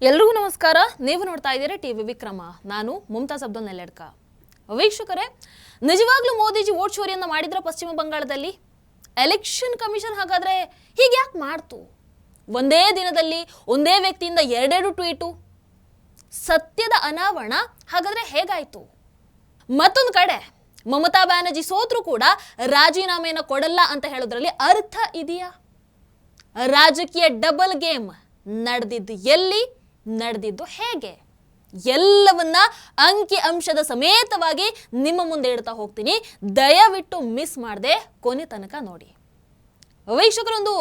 ಎಲ್ರಿಗೂ ನಮಸ್ಕಾರ. ನೀವು ನೋಡ್ತಾ ಇದ್ದೀರಾ ಟಿವಿ ವಿಕ್ರಮ. ನಾನು ಮುಮ್ತಾಜ್ ಅಬ್ದುಲ್ ನೆಲ್ಲೆಡ್ಕ. ವೀಕ್ಷಕರೇ, ನಿಜವಾಗ್ಲೂ ಮೋದಿಜಿ ವೋಟ್ ಚೋರಿಯನ್ನ ಮಾಡಿದ್ರ ಪಶ್ಚಿಮ ಬಂಗಾಳದಲ್ಲಿ? ಎಲೆಕ್ಷನ್ ಕಮಿಷನ್ ಹಾಗಾದ್ರೆ ಹೀಗೆ ಯಾಕೆ ಮಾಡ್ತು? ಒಂದೇ ದಿನದಲ್ಲಿ ಒಂದೇ ವ್ಯಕ್ತಿಯಿಂದ ಎರಡೆರಡು ಟ್ವೀಟು. ಸತ್ಯದ ಅನಾವರಣ ಹಾಗಾದ್ರೆ ಹೇಗಾಯ್ತು? ಮತ್ತೊಂದು ಕಡೆ ಮಮತಾ ಬ್ಯಾನರ್ಜಿ ಸೋತ್ರು ಕೂಡ ರಾಜೀನಾಮೆಯನ್ನು ಕೊಡಲ್ಲ ಅಂತ ಹೇಳೋದ್ರಲ್ಲಿ ಅರ್ಥ ಇದೆಯಾ? ರಾಜಕೀಯ ಡಬಲ್ ಗೇಮ್ ನಡೆದಿದ್ದು ಎಲ್ಲಿ, ನಡೆದಿದ್ದು ಹೇಗೆ, ಎಲ್ಲವನ್ನ ಅಂಕಿ ಅಂಶದ ಸಮೇತವಾಗಿ ನಿಮ್ಮ ಮುಂದೆ ಇಡ್ತಾ ಹೋಗ್ತೀನಿ. ದಯವಿಟ್ಟು ಮಿಸ್ ಮಾಡದೆ ಕೊನೆ ತನಕ ನೋಡಿ. ವೀಕ್ಷಕರೊಂದು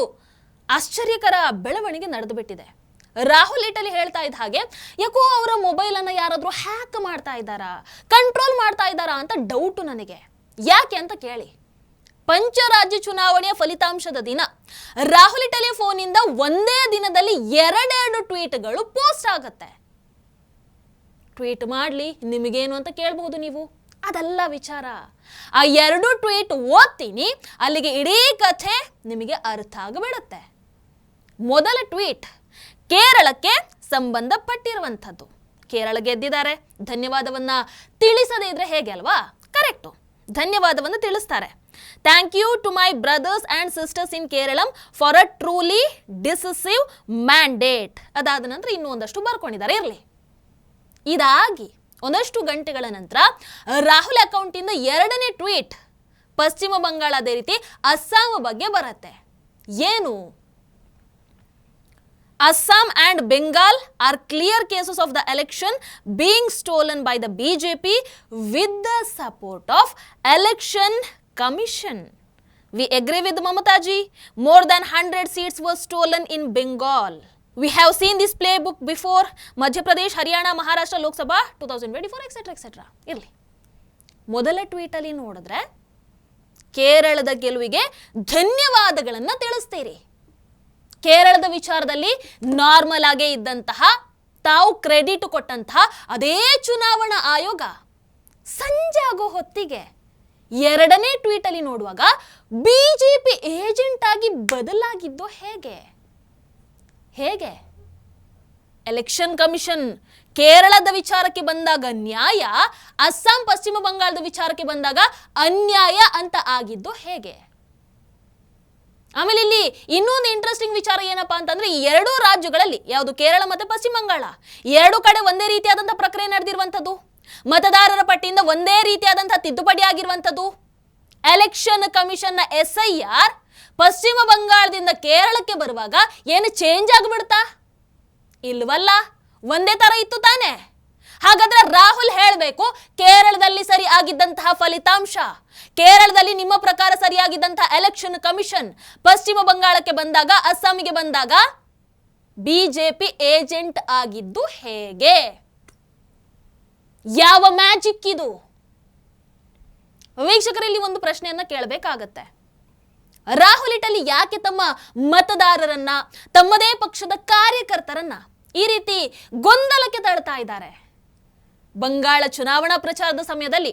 ಆಶ್ಚರ್ಯಕರ ಬೆಳವಣಿಗೆ ನಡೆದು ಬಿಟ್ಟಿದೆ. ರಾಹುಲ್ ಇಟಲಿ ಹೇಳ್ತಾ ಇದ್ದ ಹಾಗೆ ಯಾಕೋ ಅವರ ಮೊಬೈಲ್ ಅನ್ನ ಯಾರಾದ್ರೂ ಹ್ಯಾಕ್ ಮಾಡ್ತಾ ಇದ್ದಾರಾ, ಕಂಟ್ರೋಲ್ ಮಾಡ್ತಾ ಇದ್ದಾರಾ ಅಂತ ಡೌಟು ನನಗೆ. ಯಾಕೆ ಅಂತ ಕೇಳಿ. ಪಂಚರಾಜ್ಯ ಚುನಾವಣೆಯ ಫಲಿತಾಂಶದ ದಿನ ರಾಹುಲ್ ಇಟಲಿ ಫೋನಿಂದ ಒಂದೇ ದಿನದಲ್ಲಿ ಎರಡೆರಡು ಟ್ವೀಟ್ಗಳು ಪೋಸ್ಟ್ ಆಗತ್ತೆ. ಟ್ವೀಟ್ ಮಾಡ್ಲಿ ನಿಮಗೇನು ಅಂತ ಕೇಳಬಹುದು ನೀವು. ಅದಲ್ಲ ವಿಚಾರ. ಆ ಎರಡು ಟ್ವೀಟ್ ಓದ್ತೀನಿ, ಅಲ್ಲಿಗೆ ಇಡೀ ಕಥೆ ನಿಮಗೆ ಅರ್ಥ ಆಗಿಬಿಡುತ್ತೆ. ಮೊದಲ ಟ್ವೀಟ್ ಕೇರಳಕ್ಕೆ ಸಂಬಂಧಪಟ್ಟಿರುವಂಥದ್ದು. ಕೇರಳ ಗೆದ್ದಿದ್ದಾರೆ, ಧನ್ಯವಾದವನ್ನ ತಿಳಿಸದೇ ಇದ್ರೆ ಹೇಗೆ ಅಲ್ವಾ? ಕರೆಕ್ಟು, ಧನ್ಯವಾದವನ್ನು ತಿಳಿಸ್ತಾರೆ. Thank you to my brothers and sisters in Keralam for a truly decisive mandate. ಅದಾದ ನಂತರ ಇನ್ನೂ ಒಂದಷ್ಟು ಬರ್ಕೊಂಡಿದ್ದಾರೆ, ಇರಲಿ. ಇದಾಗಿ ಒಂದಷ್ಟು ಗಂಟೆಗಳ ನಂತರ ರಾಹುಲ್ ಅಕೌಂಟಿಂದ ಎರಡನೇ ಟ್ವೀಟ್ ಪಶ್ಚಿಮ ಬಂಗಾಳ, ಅದೇ ರೀತಿ ಅಸ್ಸಾಂ ಬಗ್ಗೆ ಬರುತ್ತೆ. ಏನು? Assam and Bengal are clear cases of the election being stolen by the BJP with the support of Election Commission. We agree with Mamata ji. More than 100 seats were stolen in Bengal. We have seen this playbook before. Madhya Pradesh, Haryana, Maharashtra, Lok Sabha 2024, etc. etc. ಇರಲಿ. ಮೊದಲ tweet ಅಲ್ಲಿ ನೋಡಿದ್ರೆ ಕೇರಳದ ಗೆಲುವಿಗೆ ಧನ್ಯವಾದಗಳನ್ನು ತಿಳಿಸ್ತೀರಿ. ಕೇರಳದ ವಿಚಾರದಲ್ಲಿ ನಾರ್ಮಲ್ ಆಗೇ ಇದ್ದಂತಹ, ತಾವು ಕ್ರೆಡಿಟ್ ಕೊಟ್ಟಂತಹ ಅದೇ ಚುನಾವಣಾ ಆಯೋಗ ಸಂಜೆ ಆಗೋ ಹೊತ್ತಿಗೆ ಎರಡನೇ ಟ್ವೀಟ್ ಅಲ್ಲಿ ನೋಡುವಾಗ ಬಿಜೆಪಿ ಏಜೆಂಟ್ ಆಗಿ ಬದಲಾಗಿದ್ದು ಹೇಗೆ? ಹೇಗೆ? ಎಲೆಕ್ಷನ್ ಕಮಿಷನ್ ಕೇರಳದ ವಿಚಾರಕ್ಕೆ ಬಂದಾಗ ನ್ಯಾಯ, ಅಸ್ಸಾಂ ಪಶ್ಚಿಮ ಬಂಗಾಳದ ವಿಚಾರಕ್ಕೆ ಬಂದಾಗ ಅನ್ಯಾಯ ಅಂತ ಆಗಿದ್ದು ಹೇಗೆ? ಆಮೇಲೆ ಇಲ್ಲಿ ಇನ್ನೊಂದು ಇಂಟ್ರೆಸ್ಟಿಂಗ್ ವಿಚಾರ ಏನಪ್ಪಾ ಅಂತಂದ್ರೆ, ಈ ಎರಡೂ ರಾಜ್ಯಗಳಲ್ಲಿ, ಯಾವುದು ಕೇರಳ ಮತ್ತೆ ಪಶ್ಚಿಮ ಬಂಗಾಳ, ಎರಡು ಕಡೆ ಒಂದೇ ರೀತಿಯಾದಂತಹ ಪ್ರಕ್ರಿಯೆ ನಡೆದಿರುವಂಥದ್ದು. ಮತದಾರರ ಪಟ್ಟಿಯಿಂದ ಒಂದೇ ರೀತಿಯಾದಂತಹ ತಿದ್ದುಪಡಿ ಆಗಿರುವಂಥದ್ದು. ಎಲೆಕ್ಷನ್ ಕಮಿಷನ್ನ SIR ಪಶ್ಚಿಮ ಬಂಗಾಳದಿಂದ ಕೇರಳಕ್ಕೆ ಬರುವಾಗ ಏನು ಚೇಂಜ್ ಆಗಿಬಿಡ್ತಾ? ಇಲ್ವಲ್ಲ, ಒಂದೇ ತರ ಇತ್ತು ತಾನೆ. ಹಾಗಾದ್ರೆ ರಾಹುಲ್ ಹೇಳಬೇಕು, ಕೇರಳದಲ್ಲಿ ಸರಿ ಆಗಿದ್ದಂತಹ ಫಲಿತಾಂಶ, ಕೇರಳದಲ್ಲಿ ನಿಮ್ಮ ಪ್ರಕಾರ ಸರಿಯಾಗಿದ್ದಂತಹ ಎಲೆಕ್ಷನ್ ಕಮಿಷನ್ ಪಶ್ಚಿಮ ಬಂಗಾಳಕ್ಕೆ ಬಂದಾಗ, ಅಸ್ಸಾಮಿಗೆ ಬಂದಾಗ ಬಿಜೆಪಿ ಏಜೆಂಟ್ ಆಗಿದ್ದು ಹೇಗೆ? ಯಾವ ಮ್ಯಾಜಿಕ್ ಇದು? ವೀಕ್ಷಕರಲ್ಲಿ ಒಂದು ಪ್ರಶ್ನೆಯನ್ನ ಕೇಳಬೇಕಾಗತ್ತೆ. ರಾಹುಲ್ ಇಟಲಿ ಯಾಕೆ ತಮ್ಮ ಮತದಾರರನ್ನ, ತಮ್ಮದೇ ಪಕ್ಷದ ಕಾರ್ಯಕರ್ತರನ್ನ ಈ ರೀತಿ ಗೊಂದಲಕ್ಕೆ ತಳ್ತಾ ಇದ್ದಾರೆ? ಬಂಗಾಳ ಚುನಾವಣಾ ಪ್ರಚಾರದ ಸಮಯದಲ್ಲಿ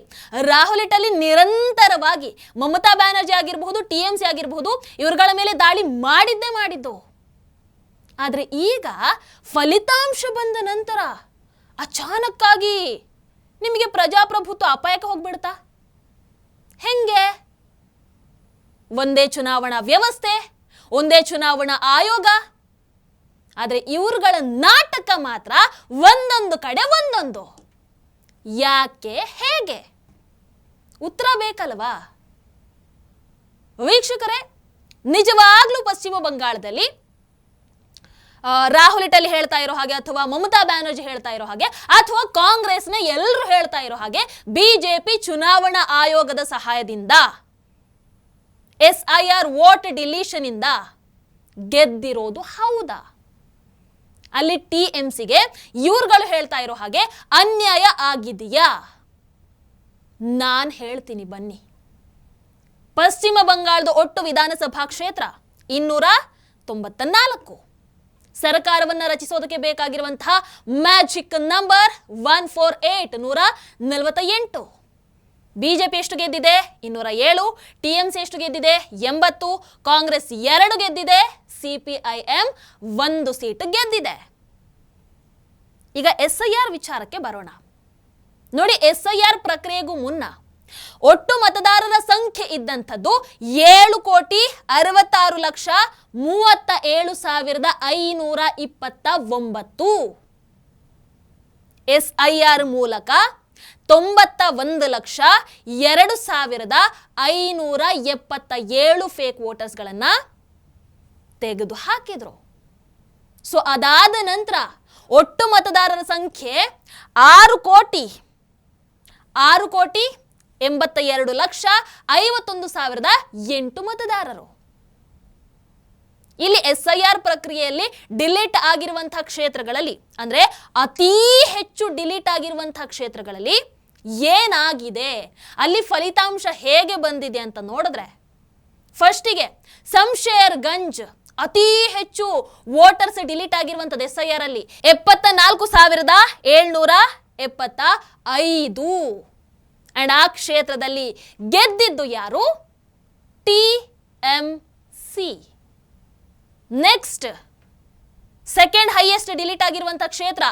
ರಾಹುಲ್ ಇಟಲಿ ನಿರಂತರವಾಗಿ ಮಮತಾ ಬ್ಯಾನರ್ಜಿ ಆಗಿರಬಹುದು, TMC ಆಗಿರಬಹುದು, ಇವರುಗಳ ಮೇಲೆ ದಾಳಿ ಮಾಡಿದ್ದೇ ಮಾಡಿದ್ದು. ಆದ್ರೆ ಈಗ ಫಲಿತಾಂಶ ಬಂದ ನಂತರ ಅಚಾನಕ್ಕಾಗಿ ನಿಮಗೆ ಪ್ರಜಾಪ್ರಭುತ್ವ ಅಪಾಯಕ್ಕೆ ಹೋಗ್ಬಿಡ್ತಾ? ಹೆಂಗೆ? ಒಂದೇ ಚುನಾವಣಾ ವ್ಯವಸ್ಥೆ, ಒಂದೇ ಚುನಾವಣಾ ಆಯೋಗ, ಆದ್ರೆ ಇವರುಗಳ ನಾಟಕ ಮಾತ್ರ ಒಂದೊಂದು ಕಡೆ ಒಂದೊಂದು. ಯಾಕೆ? ಹೇಗೆ? ಉತ್ತರ ಬೇಕಲ್ವಾ? ವೀಕ್ಷಕರೇ, ನಿಜವಾಗ್ಲೂ ಪಶ್ಚಿಮ ಬಂಗಾಳದಲ್ಲಿ ರಾಹುಲ್ ಇಟಲಿ ಹೇಳ್ತಾ ಇರೋ ಹಾಗೆ, ಅಥವಾ ಮಮತಾ ಬ್ಯಾನರ್ಜಿ ಹೇಳ್ತಾ ಇರೋ ಹಾಗೆ, ಅಥವಾ ಕಾಂಗ್ರೆಸ್ನ ಎಲ್ಲರೂ ಹೇಳ್ತಾ ಇರೋ ಹಾಗೆ, ಬಿಜೆಪಿ ಚುನಾವಣಾ ಆಯೋಗದ ಸಹಾಯದಿಂದ, SIR ವೋಟ್ ಡಿಲೀಷನ್ ಇಂದ ಗೆದ್ದಿರೋದು ಹೌದಾ? ಅಲ್ಲಿ TMCಗೆ ಇವ್ರುಗಳು ಹೇಳ್ತಾ ಇರೋ ಹಾಗೆ ಅನ್ಯಾಯ ಆಗಿದೆಯಾ? ನಾನ್ ಹೇಳ್ತೀನಿ ಬನ್ನಿ. ಪಶ್ಚಿಮ ಬಂಗಾಳದ ಒಟ್ಟು ವಿಧಾನಸಭಾ ಕ್ಷೇತ್ರ 294. ಸರ್ಕಾರವನ್ನ ರಚಿಸೋದಕ್ಕೆ ಬೇಕಾಗಿರುವಂತಹ ಮ್ಯಾಜಿಕ್ ನಂಬರ್ 148, 148. ಬಿಜೆಪಿ ಎಷ್ಟು ಗೆದ್ದಿದೆ? 207. TMC ಎಷ್ಟು ಗೆದ್ದಿದೆ? 80. ಕಾಂಗ್ರೆಸ್ 2 ಗೆದ್ದಿದೆ. CPIM 1 ಸೀಟ್ ಗೆದ್ದಿದೆ. ಈಗ SIR ವಿಚಾರಕ್ಕೆ ಬರೋಣ. ನೋಡಿ, SIR ಪ್ರಕ್ರಿಯೆಗೂ ಮುನ್ನ ಒಟ್ಟು ಮತದಾರರ ಸಂಖ್ಯೆ ಇದ್ದಂಥದ್ದು 7,67,37,529. SIR ಮೂಲಕ 91,02,577 ಫೇಕ್ ವೋಟರ್ಸ್ಗಳನ್ನು ತೆಗೆದು ಹಾಕಿದ್ರು. ಸೊ ಅದಾದ ನಂತರ ಒಟ್ಟು ಮತದಾರರ ಸಂಖ್ಯೆ 6,82,51,008 ಮತದಾರರು. ಇಲ್ಲಿ SIR ಪ್ರಕ್ರಿಯೆಯಲ್ಲಿ ಡಿಲೀಟ್ ಆಗಿರುವಂತಹ ಕ್ಷೇತ್ರಗಳಲ್ಲಿ, ಅಂದ್ರೆ ಅತೀ ಹೆಚ್ಚು ಡಿಲೀಟ್ ಆಗಿರುವಂತಹ ಕ್ಷೇತ್ರಗಳಲ್ಲಿ ಏನಾಗಿದೆ, ಅಲ್ಲಿ ಫಲಿತಾಂಶ ಹೇಗೆ ಬಂದಿದೆ ಅಂತ ನೋಡಿದ್ರೆ, ಫಸ್ಟಿಗೆ ಶಂಷೇರ್ಗಂಜ್ ಅತಿ ಹೆಚ್ಚು ವೋಟರ್ಸ್ ಡಿಲೀಟ್ ಆಗಿರುವಂಥದ್ದು SIR ಅಲ್ಲಿ 74,775. ಅಂಡ್ ಆ ಕ್ಷೇತ್ರದಲ್ಲಿ ಗೆದ್ದಿದ್ದು ಯಾರು? TMC. Next second highest delete ಆಗಿರುವಂತಹ ಕ್ಷೇತ್ರ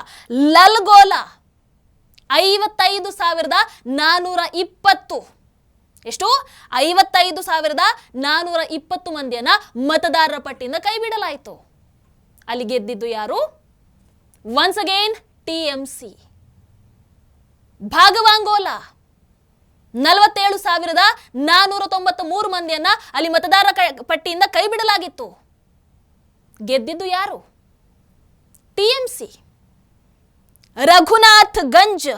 ಲಲ್ಗೋಲಾ 55,420. ಎಷ್ಟು? 55,420 ಮಂದಿಯನ್ನ ಮತದಾರರ ಪಟ್ಟಿಯಿಂದ ಕೈ ಬಿಡಲಾಯಿತು. ಅಲ್ಲಿ ಗೆದ್ದಿದ್ದು ಯಾರು? Once again TMC. ಭಾಗವಾಂಗೋಲಾ 47,493 ಮಂದಿಯನ್ನ ಅಲ್ಲಿ ಮತದಾರರ ಪಟ್ಟಿಯಿಂದ ಕೈ ಬಿಡಲಾಗಿತ್ತು. ಗೆದ್ದಿದ್ದು ಯಾರು? TMC. ರಘುನಾಥ್ ಗಂಜ್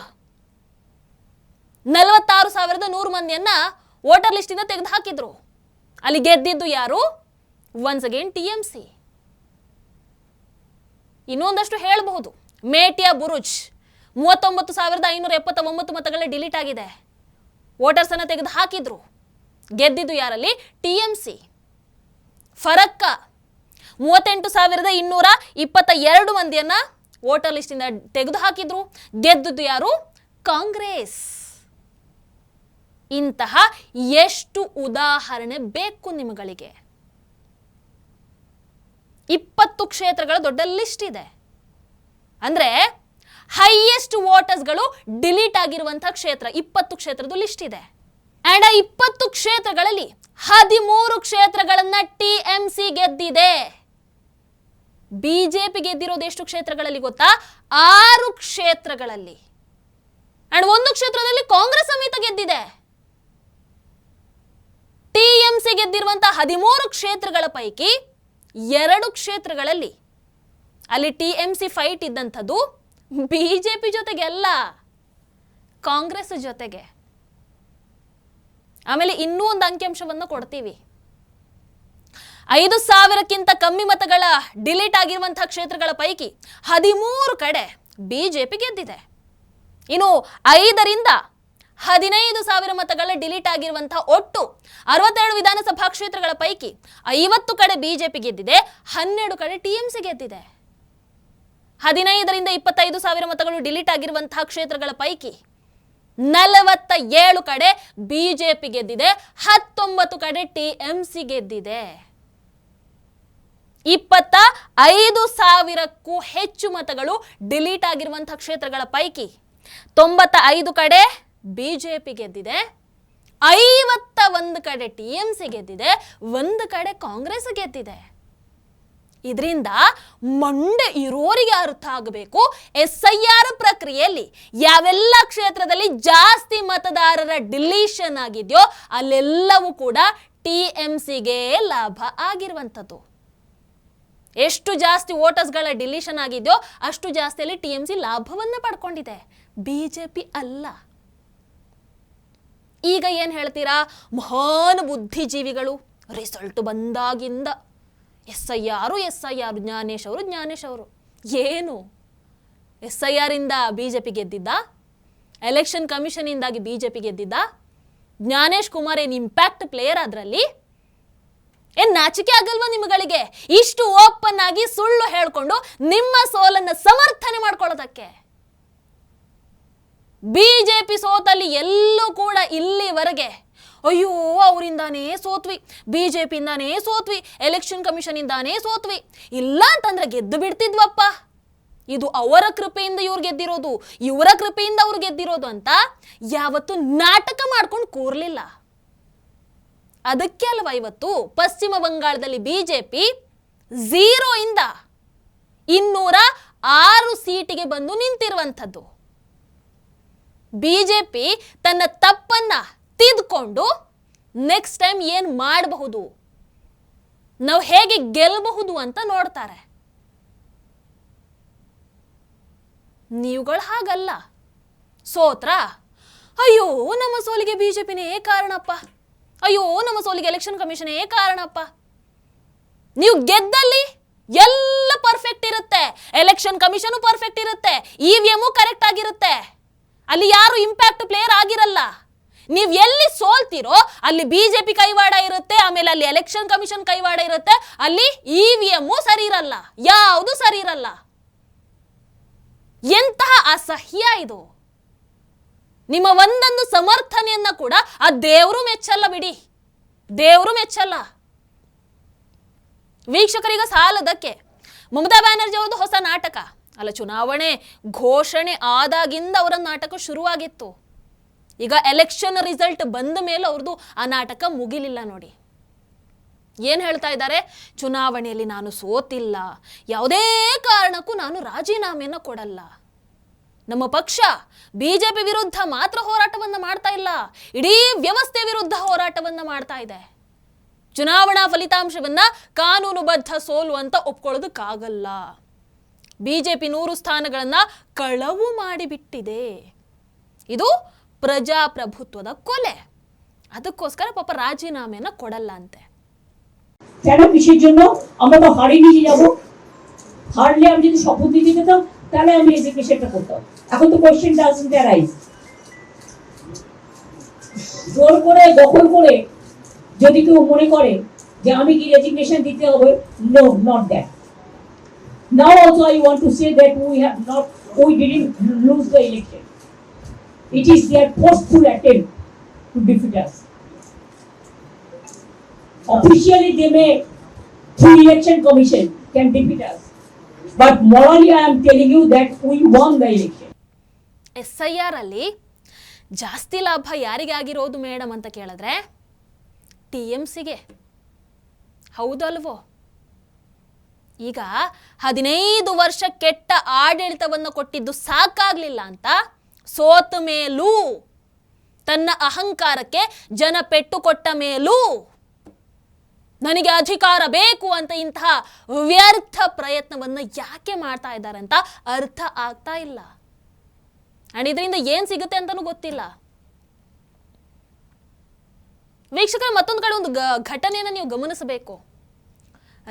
46,100 ಮಂದಿಯನ್ನ ವೋಟರ್ ಲಿಸ್ಟ್ ಇಂದ ತೆಗೆದು ಹಾಕಿದ್ರು. ಅಲ್ಲಿ ಗೆದ್ದಿದ್ದು ಯಾರು? Once again TMC. ಇನ್ನೊಂದಷ್ಟು ಹೇಳಬಹುದು. ಮೇಟಿಯಾ ಬುರುಜ್ 39,579 ಮತಗಳ ಡಿಲೀಟ್ ಆಗಿದೆ. ವೋಟರ್ಸ್ ಅನ್ನ ತೆಗೆದು ಹಾಕಿದ್ರು. ಗೆದ್ದಿದ್ದು ಯಾರಲ್ಲಿ? TMC. ಫರಕ್ಕ 38,222 ಮಂದಿಯನ್ನ ವೋಟರ್ ಲಿಸ್ಟ್ ಇಂದ ತೆಗೆದು ಹಾಕಿದ್ರು. ಗೆದ್ದಿದ್ದು ಯಾರು? ಕಾಂಗ್ರೆಸ್. ಇಂತಹ ಎಷ್ಟು ಉದಾಹರಣೆ ಬೇಕು ನಿಮಗಳಿಗೆ? 20 ಕ್ಷೇತ್ರಗಳ ದೊಡ್ಡ ಲಿಸ್ಟ್ ಇದೆ. ಅಂದ್ರೆ ಹೈಯೆಸ್ಟ್ ವೋಟರ್ಸ್ಗಳು ಡಿಲೀಟ್ ಆಗಿರುವಂತಹ ಕ್ಷೇತ್ರ 20 ಕ್ಷೇತ್ರದ ಲಿಸ್ಟ್ ಇದೆ. ಅಂಡ್ ಆ 20 ಕ್ಷೇತ್ರಗಳಲ್ಲಿ 13 ಕ್ಷೇತ್ರಗಳನ್ನ TMC ಗೆದ್ದಿದೆ. ಬಿಜೆಪಿ ಗೆದ್ದಿರೋದು ಎಷ್ಟು ಕ್ಷೇತ್ರಗಳಲ್ಲಿ ಗೊತ್ತಾ? 6 ಕ್ಷೇತ್ರಗಳಲ್ಲಿ. ಅಂಡ್ 1 ಕ್ಷೇತ್ರದಲ್ಲಿ ಕಾಂಗ್ರೆಸ್ ಸಮೇತ ಗೆದ್ದಿದೆ. TMC ಗೆದ್ದಿರುವಂತಹ 13 ಕ್ಷೇತ್ರಗಳ ಪೈಕಿ 2 ಕ್ಷೇತ್ರಗಳಲ್ಲಿ ಅಲ್ಲಿ TMC ಫೈಟ್ ಇದ್ದಂಥದ್ದು ಬಿಜೆಪಿ ಜೊತೆಗೆ ಅಲ್ಲ, ಕಾಂಗ್ರೆಸ್ ಜೊತೆಗೆ. ಆಮೇಲೆ ಇನ್ನೂ ಒಂದು ಅಂಕಿಅಂಶವನ್ನು ಕೊಡ್ತೀವಿ. 5,000ಕ್ಕಿಂತ ಕಮ್ಮಿ ಮತಗಳ ಡಿಲೀಟ್ ಆಗಿರುವಂತಹ ಕ್ಷೇತ್ರಗಳ ಪೈಕಿ 13 ಕಡೆ ಬಿಜೆಪಿ ಗೆದ್ದಿದೆ. ಇನ್ನು 5ರಿಂದ 15,000 ಮತಗಳ ಡಿಲೀಟ್ ಆಗಿರುವಂತಹ ಒಟ್ಟು 62 ವಿಧಾನಸಭಾ ಕ್ಷೇತ್ರಗಳ ಪೈಕಿ 50 ಕಡೆ ಬಿಜೆಪಿ ಗೆದ್ದಿದೆ, 12 ಕಡೆ TMC ಗೆದ್ದಿದೆ. 15ರಿಂದ 25,000 ಮತಗಳು ಡಿಲೀಟ್ ಆಗಿರುವಂತಹ ಕ್ಷೇತ್ರಗಳ ಪೈಕಿ 47 ಕಡೆ ಬಿಜೆಪಿ ಗೆದ್ದಿದೆ, 19 ಕಡೆ TMC ಗೆದ್ದಿದೆ. 25,000ಕ್ಕೂ ಹೆಚ್ಚು ಮತಗಳು ಡಿಲೀಟ್ ಆಗಿರುವಂತಹ ಕ್ಷೇತ್ರಗಳ ಪೈಕಿ 95 ಕಡೆ ಬಿಜೆಪಿ ಗೆದ್ದಿದೆ, 51 ಕಡೆ TMC ಗೆದ್ದಿದೆ, 1 ಕಡೆ ಕಾಂಗ್ರೆಸ್ ಗೆದ್ದಿದೆ. ಇದರಿಂದ ಮಂಡೆ ಇರೋರಿಗೆ ಅರ್ಥ ಆಗಬೇಕು, SIR ಪ್ರಕ್ರಿಯೆಯಲ್ಲಿ ಯಾವೆಲ್ಲ ಕ್ಷೇತ್ರದಲ್ಲಿ ಜಾಸ್ತಿ ಮತದಾರರ ಡಿಲೀಷನ್ ಆಗಿದೆಯೋ ಅಲ್ಲೆಲ್ಲವೂ ಕೂಡ TMCಗೆ ಲಾಭ ಆಗಿರುವಂಥದ್ದು. ಎಷ್ಟು ಜಾಸ್ತಿ ವೋಟರ್ಸ್ಗಳ ಡಿಲೀಷನ್ ಆಗಿದೆಯೋ ಅಷ್ಟು ಜಾಸ್ತಿಯಲ್ಲಿ TMC ಲಾಭವನ್ನು ಪಡ್ಕೊಂಡಿದೆ, ಬಿಜೆಪಿ ಅಲ್ಲ. ಈಗ ಏನ್ ಹೇಳ್ತೀರಾ? ಮಹಾನ್ ಬುದ್ಧಿಜೀವಿಗಳು ರಿಸಲ್ಟ್ ಬಂದಾಗಿಂದ SIR ಜ್ಞಾನೇಶ್ ಅವರು ಏನು SIR ಇಂದ ಬಿಜೆಪಿ ಗೆದ್ದಿದ್ದ? ಎಲೆಕ್ಷನ್ ಕಮಿಷನ್ ಇಂದಾಗಿ ಬಿಜೆಪಿ ಗೆದ್ದಿದ್ದ? ಜ್ಞಾನೇಶ್ ಕುಮಾರ್ ಏನ್ ಇಂಪ್ಯಾಕ್ಟ್ ಪ್ಲೇಯರ್? ಅದರಲ್ಲಿ ಏನ್ ನಾಚಿಕೆ ಆಗಲ್ವಾ ನಿಮ್ಮಗಳಿಗೆ? ಇಷ್ಟು ಓಪನ್ ಆಗಿ ಸುಳ್ಳು ಹೇಳ್ಕೊಂಡು ನಿಮ್ಮ ಸೋಲನ್ನ ಸಮರ್ಥನೆ ಮಾಡ್ಕೊಳ್ಳೋದಕ್ಕೆ. ಬಿಜೆಪಿ ಸೋತಲ್ಲಿ ಎಲ್ಲೂ ಕೂಡ ಇಲ್ಲಿವರೆಗೆ ಅಯ್ಯೋ ಅವರಿಂದಾನೇ ಸೋತ್ವಿ, ಬಿಜೆಪಿಯಿಂದಾನೇ ಸೋತ್ವಿ, ಎಲೆಕ್ಷನ್ ಕಮಿಷನ್ ಇಂದಾನೇ ಸೋತ್ವಿ, ಇಲ್ಲ ಅಂತಂದ್ರೆ ಗೆದ್ದು ಬಿಡ್ತಿದ್ವಪ್ಪ, ಇದು ಅವರ ಕೃಪೆಯಿಂದ ಇವ್ರು ಗೆದ್ದಿರೋದು, ಇವರ ಕೃಪೆಯಿಂದ ಅವ್ರು ಗೆದ್ದಿರೋದು ಅಂತ ಯಾವತ್ತು ನಾಟಕ ಮಾಡ್ಕೊಂಡು ಕೂರ್ಲಿಲ್ಲ. ಅದಕ್ಕೆ ಅಲ್ವಾ ಇವತ್ತು ಪಶ್ಚಿಮ ಬಂಗಾಳದಲ್ಲಿ ಬಿಜೆಪಿ 0 ಇಂದ 206 ಸೀಟಿಗೆ ಬಂದು ನಿಂತಿರುವಂಥದ್ದು. ಬಿಜೆಪಿ ತನ್ನ ತಪ್ಪನ್ನ ತಿದ್ಕೊಂಡು ನೆಕ್ಸ್ಟ್ ಟೈಮ್ ಏನ್ ಮಾಡಬಹುದು, ನಾವು ಹೇಗೆ ಗೆಲ್ಲಬಹುದು ಅಂತ ನೋಡ್ತಾರೆ. ನೀವುಗಳು ಹಾಗಲ್ಲ. ಸೋತ್ರ, ಅಯ್ಯೋ ನಮ್ಮ ಸೋಲಿಗೆ ಬಿಜೆಪಿನೇ ಕಾರಣಪ್ಪ, ಅಯ್ಯೋ ನಮ್ಮ ಸೋಲಿಗೆ ಎಲೆಕ್ಷನ್ ಕಮಿಷನೇ ಕಾರಣಪ್ಪ. ನೀವು ಗೆದ್ದಲ್ಲಿ ಎಲ್ಲ ಪರ್ಫೆಕ್ಟ್ ಇರುತ್ತೆ, ಎಲೆಕ್ಷನ್ ಕಮಿಷನ್ ಪರ್ಫೆಕ್ಟ್ ಇರುತ್ತೆ, EVM ಕರೆಕ್ಟ್ ಆಗಿರುತ್ತೆ, ಅಲ್ಲಿ ಯಾರು ಇಂಪ್ಯಾಕ್ಟ್ ಪ್ಲೇಯರ್ ಆಗಿರಲ್ಲ. ನೀವು ಎಲ್ಲಿ ಸೋಲ್ತಿರೋ ಅಲ್ಲಿ ಬಿಜೆಪಿ ಕೈವಾಡ ಇರುತ್ತೆ, ಆಮೇಲೆ ಅಲ್ಲಿ ಎಲೆಕ್ಷನ್ ಕಮಿಷನ್ ಕೈವಾಡ ಇರುತ್ತೆ, ಅಲ್ಲಿ EVM ಸರಿ ಇರಲ್ಲ, ಯಾವುದು ಸರಿ ಇರಲ್ಲ. ಎಂತಹ ಅಸಹ್ಯ ಇದು. ನಿಮ್ಮ ಒಂದೊಂದು ಸಮರ್ಥನೆಯನ್ನ ಕೂಡ ಆ ದೇವರು ಮೆಚ್ಚಲ್ಲ ಬಿಡಿ, ದೇವರು ಮೆಚ್ಚಲ್ಲ. ವೀಕ್ಷಕರಿಗ ಸಾಲದಕ್ಕೆ ಮಮತಾ ಬ್ಯಾನರ್ಜಿ ಅವರದು ಹೊಸ ನಾಟಕ ಅಲ್ಲ, ಚುನಾವಣೆ ಘೋಷಣೆ ಆದಾಗಿಂದ ಅವರ ನಾಟಕ ಶುರುವಾಗಿತ್ತು. ಈಗ ಎಲೆಕ್ಷನ್ ರಿಸಲ್ಟ್ ಬಂದ ಮೇಲೆ ಅವ್ರದ್ದು ಆ ನಾಟಕ ಮುಗಿಲಿಲ್ಲ ನೋಡಿ. ಏನ್ ಹೇಳ್ತಾ ಇದ್ದಾರೆ, ಚುನಾವಣೆಯಲ್ಲಿ ನಾನು ಸೋತಿಲ್ಲ, ಯಾವುದೇ ಕಾರಣಕ್ಕೂ ನಾನು ರಾಜೀನಾಮೆಯನ್ನು ಕೊಡಲ್ಲ. ನಮ್ಮ ಪಕ್ಷ ಬಿಜೆಪಿ ವಿರುದ್ಧ ಮಾತ್ರ ಹೋರಾಟವನ್ನ ಮಾಡ್ತಾ ಇಲ್ಲ, ಇಡೀ ವ್ಯವಸ್ಥೆ ವಿರುದ್ಧ ಹೋರಾಟವನ್ನ ಮಾಡ್ತಾ ಇದೆ. ಚುನಾವಣಾ ಫಲಿತಾಂಶವನ್ನ ಕಾನೂನುಬದ್ಧ ಸೋಲು ಅಂತ ಒಪ್ಕೊಳ್ಳೋದಕ್ಕಾಗಲ್ಲ. ಬಿಜೆಪಿ 100 ಸ್ಥಾನಗಳನ್ನ ಕಳವು ಮಾಡಿಬಿಟ್ಟಿದೆ. ಇದು ಪ್ರಜಾಪ್ರಭುತ್ವದ ಕೊಲೆ. ಅದಕ್ಕೋಸ್ಕರ ಪಾಪ রাজিনামেನ ಕೊಡಲ್ಲ ಅಂತೆ. কেন কিসের জন্য আমরা তো হারিয়ে নিয়ে যাব? হারলে আমি যদি শপথ দিতে যেতাম তাহলে আমি এদিকে সেটা করতাম। এখন তো কোশ্চেন ডাজন্ট অ্যারাইজ। জোর করে দখল করে যদি কেউ মনে করে যে আমি কি রেজিগনেশন দিতে হবে, no, not that. Now also I want to say that we didn't lose the election. It is their forceful attempt to defeat us. Officially they may, through election commission, can defeat us. But morally I am telling you that we won the election. SIR ಅಲ್ಲಿ ಜಾಸ್ತಿ ಲಾಭ ಯಾರಿಗೆ ಆಗಿರೋದು madam ಅಂತ ಕೇಳಿದ್ರೆ TMCಗೆ. ಹೌದಲ್ವೋ? ಈಗ 15 ವರ್ಷ ಕೆಟ್ಟ ಆಡಳಿತವನ್ನು ಕೊಟ್ಟಿದ್ದು ಸಾಕಾಗ್ಲಿಲ್ಲ ಅಂತ ಸೋತ ಮೇಲೂ, ತನ್ನ ಅಹಂಕಾರಕ್ಕೆ ಜನ ಪೆಟ್ಟು ಕೊಟ್ಟ ಮೇಲೂ ನನಗೆ ಅಧಿಕಾರ ಬೇಕು ಅಂತ ಇಂತಹ ವ್ಯರ್ಥ ಪ್ರಯತ್ನವನ್ನು ಯಾಕೆ ಮಾಡ್ತಾ ಇದ್ದಾರೆ ಅಂತ ಅರ್ಥ ಆಗ್ತಾ ಇಲ್ಲ. ಅಂಡ್ ಇದರಿಂದ ಏನ್ ಸಿಗುತ್ತೆ ಅಂತಾನೂ ಗೊತ್ತಿಲ್ಲ. ವೀಕ್ಷಕರ, ಮತ್ತೊಂದು ಕಡೆ ಒಂದು ಘಟನೆಯನ್ನು ನೀವು ಗಮನಿಸಬೇಕು.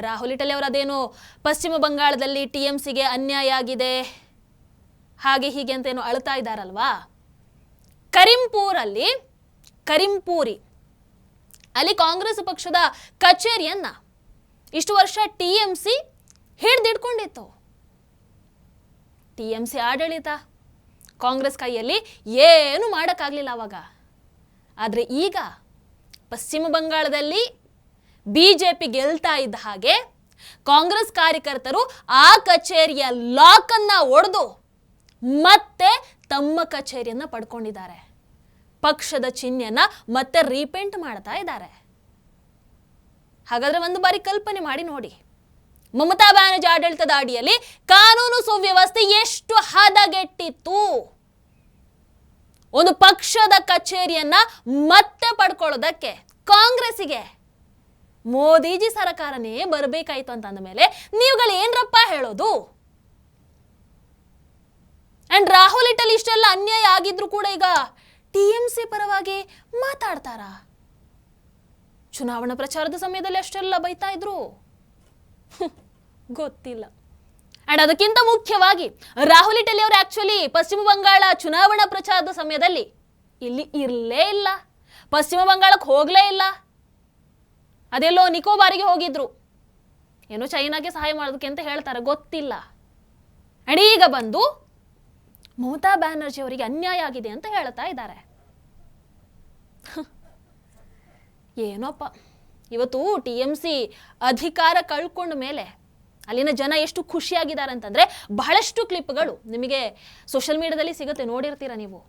ರಾಹುಲ್ ಇಟಲಿ ಅವರು ಅದೇನೋ ಪಶ್ಚಿಮ ಬಂಗಾಳದಲ್ಲಿ TMCಗೆ ಅನ್ಯಾಯ ಆಗಿದೆ ಹಾಗೆ ಹೀಗೆ ಅಂತ ಏನೋ ಅಳ್ತಾ ಇದ್ದಾರಲ್ವಾ. ಕರಿಂಪೂರಿ ಅಲ್ಲಿ ಕಾಂಗ್ರೆಸ್ ಪಕ್ಷದ ಕಚೇರಿಯನ್ನ ಇಷ್ಟು ವರ್ಷ TMC ಹಿಡಿದಿಟ್ಕೊಂಡಿತ್ತು. TMC ಆಡಳಿತ ಕಾಂಗ್ರೆಸ್ ಕೈಯಲ್ಲಿ ಏನು ಮಾಡೋಕ್ಕಾಗಲಿಲ್ಲ ಅವಾಗ. ಆದರೆ ಈಗ ಪಶ್ಚಿಮ ಬಂಗಾಳದಲ್ಲಿ ಬಿಜೆಪಿ ಗೆಲ್ತಾ ಇದ್ದ ಹಾಗೆ ಕಾಂಗ್ರೆಸ್ ಕಾರ್ಯಕರ್ತರು ಆ ಕಚೇರಿಯ ಲಾಕ್ ಅನ್ನ ಒಡೆದು ಮತ್ತೆ ತಮ್ಮ ಕಚೇರಿಯನ್ನ ಪಡ್ಕೊಂಡಿದ್ದಾರೆ. ಪಕ್ಷದ ಚಿಹ್ನೆಯನ್ನ ಮತ್ತೆ ರೀಪೇಂಟ್ ಮಾಡ್ತಾ ಇದ್ದಾರೆ. ಹಾಗಾದ್ರೆ ಒಂದು ಬಾರಿ ಕಲ್ಪನೆ ಮಾಡಿ ನೋಡಿ, ಮಮತಾ ಬ್ಯಾನರ್ಜಿ ಆಡಳಿತದ ಅಡಿಯಲ್ಲಿ ಕಾನೂನು ಸುವ್ಯವಸ್ಥೆ ಎಷ್ಟು ಹದಗೆಟ್ಟಿತ್ತು. ಒಂದು ಪಕ್ಷದ ಕಚೇರಿಯನ್ನ ಮತ್ತೆ ಪಡ್ಕೊಳ್ಳೋದಕ್ಕೆ ಕಾಂಗ್ರೆಸ್ಸಿಗೆ ಮೋದಿಜಿ ಸರ್ಕಾರನೇ ಬರಬೇಕಾಯ್ತು ಅಂತ ಅಂದ ಮೇಲೆ ನೀವುಗಳು ಏನ್ರಪ್ಪ ಹೇಳೋದು? ಅಂಡ್ ರಾಹುಲ್ ಇಟಲಿ ಇಷ್ಟೆಲ್ಲ ಅನ್ಯಾಯ ಆಗಿದ್ರು ಕೂಡ ಈಗ TMC ಪರವಾಗಿ ಮಾತಾಡ್ತಾರ. ಚುನಾವಣಾ ಪ್ರಚಾರದ ಸಮಯದಲ್ಲಿ ಅಷ್ಟೆಲ್ಲ ಬೈತಾ ಇದ್ರು, ಗೊತ್ತಿಲ್ಲ. ಅಂಡ್ ಅದಕ್ಕಿಂತ ಮುಖ್ಯವಾಗಿ ರಾಹುಲ್ ಇಟಲಿ ಅವರು ಆಕ್ಚುಲಿ ಪಶ್ಚಿಮ ಬಂಗಾಳ ಚುನಾವಣಾ ಪ್ರಚಾರದ ಸಮಯದಲ್ಲಿ ಇಲ್ಲಿ ಇರಲೇ ಇಲ್ಲ, ಪಶ್ಚಿಮ ಬಂಗಾಳಕ್ಕೆ ಹೋಗ್ಲೇ ಇಲ್ಲ. ಅದೆಲ್ಲೋ ನಿಕೋಬಾರಿಗೆ ಹೋಗಿದ್ರು, ಏನೋ ಚೈನಾಗೆ ಸಹಾಯ ಮಾಡೋದಕ್ಕೆ ಅಂತ ಹೇಳ್ತಾರೆ, ಗೊತ್ತಿಲ್ಲ. ಅಂಡ್ ಈಗ ಬಂದು ಮಮತಾ ಬ್ಯಾನರ್ಜಿ ಅವರಿಗೆ ಅನ್ಯಾಯ ಆಗಿದೆ ಅಂತ ಹೇಳ್ತಾ ಇದ್ದಾರೆ. ಏನೋಪ್ಪ, ಇವತ್ತು TMC ಅಧಿಕಾರ ಕಳ್ಕೊಂಡ ಮೇಲೆ ಅಲ್ಲಿನ ಜನ ಎಷ್ಟು ಖುಷಿಯಾಗಿದ್ದಾರೆ ಅಂತಂದರೆ ಬಹಳಷ್ಟು ಕ್ಲಿಪ್ಗಳು ನಿಮಗೆ ಸೋಷಿಯಲ್ ಮೀಡಿಯಾದಲ್ಲಿ ಸಿಗುತ್ತೆ, ನೋಡಿರ್ತೀರ ನೀವು.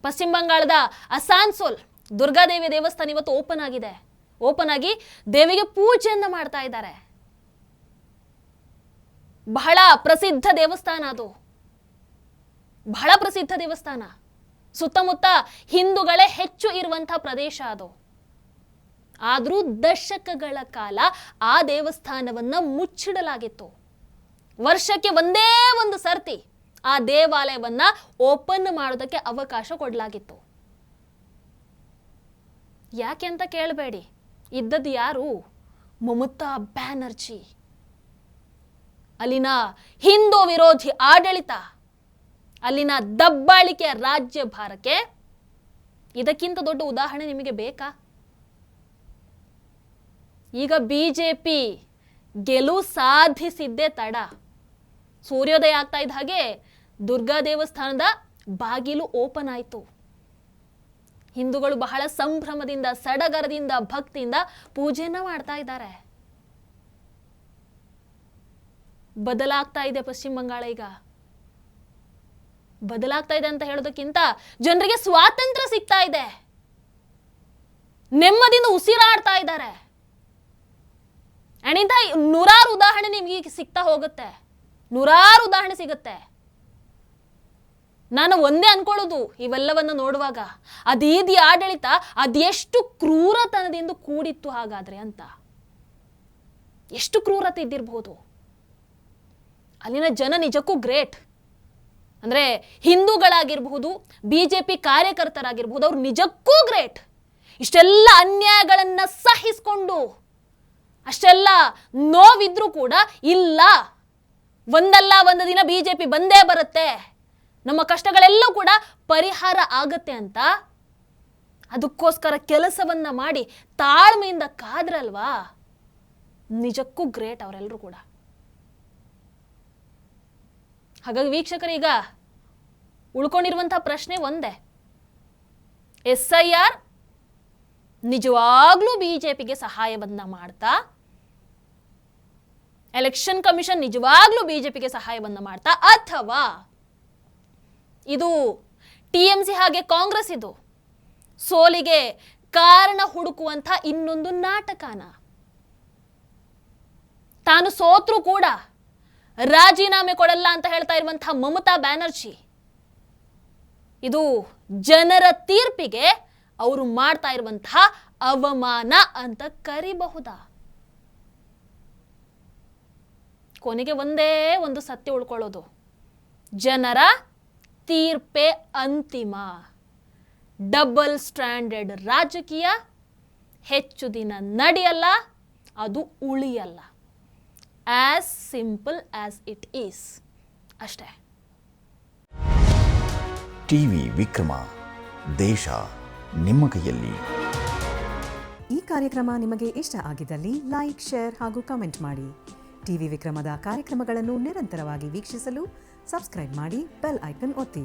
ಪಶ್ಚಿಮ ಬಂಗಾಳದ ಅಸಾನ್ಸೋಲ್ ದುರ್ಗಾದೇವಿ ದೇವಸ್ಥಾನ ಇವತ್ತು ಓಪನ್ ಆಗಿದೆ. ಓಪನ್ ಆಗಿ ದೇವಿಗೆ ಪೂಜೆಯನ್ನು ಮಾಡ್ತಾ ಇದ್ದಾರೆ. ಬಹಳ ಪ್ರಸಿದ್ಧ ದೇವಸ್ಥಾನ ಅದು, ಬಹಳ ಪ್ರಸಿದ್ಧ ದೇವಸ್ಥಾನ. ಸುತ್ತಮುತ್ತ ಹಿಂದೂಗಳೇ ಹೆಚ್ಚು ಇರುವಂತಹ ಪ್ರದೇಶ ಅದು. ಆದರೂ ದಶಕಗಳ ಕಾಲ ಆ ದೇವಸ್ಥಾನವನ್ನು ಮುಚ್ಚಿಡಲಾಗಿತ್ತು. ವರ್ಷಕ್ಕೆ ಒಂದೇ ಒಂದು ಸರ್ತಿ ಆ ದೇವಾಲಯವನ್ನ ಓಪನ್ ಮಾಡೋದಕ್ಕೆ ಅವಕಾಶ ಕೊಡಲಾಗಿತ್ತು. ಯಾಕೆ ಅಂತ ಕೇಳಬೇಡಿ, ಇದ್ದದ್ದು ಯಾರು? ಮಮತಾ ಬ್ಯಾನರ್ಜಿ. ಅಲ್ಲಿನ ಹಿಂದೂ ವಿರೋಧಿ ಆಡಳಿತ, ಅಲ್ಲಿನ ದಬ್ಬಾಳಿಕೆಯ ರಾಜ್ಯಭಾರಕ್ಕೆ ಇದಕ್ಕಿಂತ ದೊಡ್ಡ ಉದಾಹರಣೆ ನಿಮಗೆ ಬೇಕಾ? ಈಗ ಬಿಜೆಪಿ ಗೆಲುವು ಸಾಧಿಸಿದ್ದೇ ತಡ. ಸೂರ್ಯೋದಯ ಆಗ್ತಾ ಇದ್ದ ಹಾಗೆ ದುರ್ಗಾ ದೇವಸ್ಥಾನದ ಬಾಗಿಲು ಓಪನ್ ಆಯಿತು. ಹಿಂದೂಗಳು ಬಹಳ ಸಂಭ್ರಮದಿಂದ, ಸಡಗರದಿಂದ, ಭಕ್ತಿಯಿಂದ ಪೂಜೆಯನ್ನ ಮಾಡ್ತಾ ಇದ್ದಾರೆ. ಬದಲಾಗ್ತಾ ಇದೆ ಪಶ್ಚಿಮ ಬಂಗಾಳ. ಈಗ ಬದಲಾಗ್ತಾ ಇದೆ ಅಂತ ಹೇಳೋದಕ್ಕಿಂತ ಜನರಿಗೆ ಸ್ವಾತಂತ್ರ್ಯ ಸಿಗ್ತಾ ಇದೆ, ನೆಮ್ಮದಿಯಿಂದ ಉಸಿರಾಡ್ತಾ ಇದ್ದಾರೆ. ಅಂಡ್ ಇಂಥ ನೂರಾರು ಉದಾಹರಣೆ ನಿಮಗೆ ಸಿಗ್ತಾ ಹೋಗುತ್ತೆ, ನೂರಾರು ಉದಾಹರಣೆ ಸಿಗುತ್ತೆ. ನಾನು ಒಂದೇ ಅನ್ಕೊಳ್ಳೋದು ಇವೆಲ್ಲವನ್ನು ನೋಡುವಾಗ, ಅದೀದಿ ಆಡಳಿತ ಅದೆಷ್ಟು ಕ್ರೂರತನದಿಂದ ಕೂಡಿತ್ತು ಹಾಗಾದ್ರೆ ಅಂತ. ಎಷ್ಟು ಕ್ರೂರತೆ ಇದ್ದಿರಬಹುದು. ಅಲ್ಲಿನ ಜನ ನಿಜಕ್ಕೂ ಗ್ರೇಟ್. ಅಂದರೆ ಹಿಂದೂಗಳಾಗಿರಬಹುದು, ಬಿಜೆಪಿ ಕಾರ್ಯಕರ್ತರಾಗಿರ್ಬಹುದು, ಅವ್ರು ನಿಜಕ್ಕೂ ಗ್ರೇಟ್. ಇಷ್ಟೆಲ್ಲ ಅನ್ಯಾಯಗಳನ್ನು ಸಹಿಸಿಕೊಂಡು, ಅಷ್ಟೆಲ್ಲ ನೋವಿದ್ರೂ ಕೂಡ ಇಲ್ಲ, ಒಂದಲ್ಲ ಒಂದು ದಿನ ಬಿಜೆಪಿ ಬಂದೇ ಬರುತ್ತೆ, ನಮ್ಮ ಕಷ್ಟಗಳೆಲ್ಲೂ ಕೂಡ ಪರಿಹಾರ ಆಗತ್ತೆ ಅಂತ ಅದಕ್ಕೋಸ್ಕರ ಕೆಲಸವನ್ನ ಮಾಡಿ ತಾಳ್ಮೆಯಿಂದ ಕಾದ್ರಲ್ವಾ, ನಿಜಕ್ಕೂ ಗ್ರೇಟ್ ಅವರೆಲ್ಲರೂ ಕೂಡ. ಹಾಗಾಗಿ ವೀಕ್ಷಕರೀಗ ಉಳ್ಕೊಂಡಿರುವಂತಹ ಪ್ರಶ್ನೆ ಒಂದೇ, SIR ನಿಜವಾಗ್ಲೂ ಬಿಜೆಪಿಗೆ ಸಹಾಯವನ್ನ ಮಾಡ್ತಾ, ಎಲೆಕ್ಷನ್ ಕಮಿಷನ್ ನಿಜವಾಗ್ಲೂ ಬಿಜೆಪಿಗೆ ಸಹಾಯವನ್ನ ಮಾಡ್ತಾ, ಅಥವಾ ಇದು TMC ಹಾಗೆ ಕಾಂಗ್ರೆಸ್ ಇದು ಸೋಲಿಗೆ ಕಾರಣ ಹುಡುಕುವಂತ ಇನ್ನೊಂದು ನಾಟಕನ? ತಾನು ಸೋತ್ರೂ ಕೂಡ ರಾಜೀನಾಮೆ ಕೊಡಲ್ಲ ಅಂತ ಹೇಳ್ತಾ ಇರುವಂತಹ ಮಮತಾ ಬ್ಯಾನರ್ಜಿ, ಇದು ಜನರ ತೀರ್ಪಿಗೆ ಅವರು ಮಾಡ್ತಾ ಇರುವಂತಹ ಅವಮಾನ ಅಂತ ಕರಿಬಹುದಾ? ಕೊನೆಗೆ ಒಂದೇ ಒಂದು ಸತ್ಯ ಉಳ್ಕೊಳ್ಳೋದು, ಜನರ ತೀರ್ಪೇ ಅಂತಿಮ. ಡಬಲ್ ಸ್ಟ್ಯಾಂಡರ್ಡ್ ರಾಜಕೀಯ ಹೆಚ್ಚು ದಿನ ನಡೆಯಲ್ಲ, ಅದು ಉಳಿಯಲ್ಲ. As simple as it is, ಅಷ್ಟೇ. ಟಿವಿ ವಿಕ್ರಮ, ದೇಶ ನಿಮ್ಮ ಕೈಯಲ್ಲಿ. ಈ ಕಾರ್ಯಕ್ರಮ ನಿಮಗೆ ಇಷ್ಟ ಆಗಿದ್ದಲ್ಲಿ ಲೈಕ್, ಶೇರ್ ಹಾಗೂ ಕಮೆಂಟ್ ಮಾಡಿ. ಟಿವಿ ವಿಕ್ರಮದ ಕಾರ್ಯಕ್ರಮಗಳನ್ನು ನಿರಂತರವಾಗಿ ವೀಕ್ಷಿಸಲು ಸಬ್ಸ್ಕ್ರೈಬ್ ಮಾಡಿ, ಬೆಲ್ ಐಕನ್ ಒತ್ತಿ.